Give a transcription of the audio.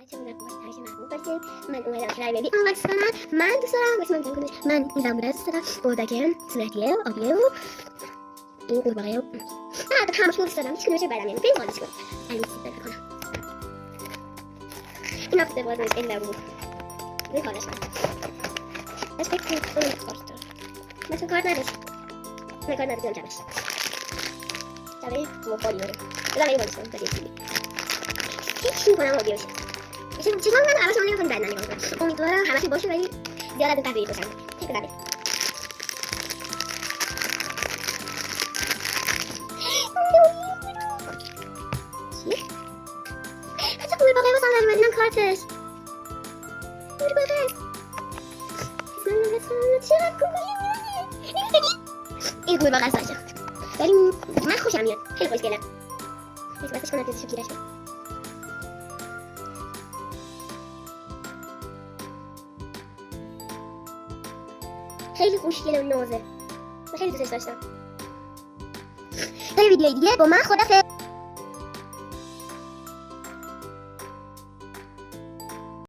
بچه‌ها همیشه محبوب باشید. من اومدم کرای بیبی آماکس کنم. من دوست دارم واسه من میتونم کنم. من این زنبوره دوست دارم. اردکم صورتیه و آبیه و این قورباغه و نه همش دوست دارم. هیچ کدومش بدم نمیاد. بریم خالص کنم. الان سیب بکنم. این هفته باز نمیشه این بود. این خالص کنم. بس فکر کنم خالص دارم. مثل کار نداشت. من کار نداشتم جمعش. جمعه موفالی بره. بذار این باز کنم. هیچ میکنم آبیه بشه. چیکار کنم همش اون نمی‌کنم بعد نمی‌کنم. امیدوارم همش باشه ولی زیاد از تغییر بشه. تک زده. چی؟ حتی قورباغه واسه من اومدن کارتش. قورباغه. چقدر گوگلی. این قورباغه است. ولی من خوشم میاد. خیلی خوشگله. بس کنم دستشو گیرش. خیلی خوشگله و نازه. من خیلی دوستش داشتم. تا ویدیوی دیگه با من خدافظ.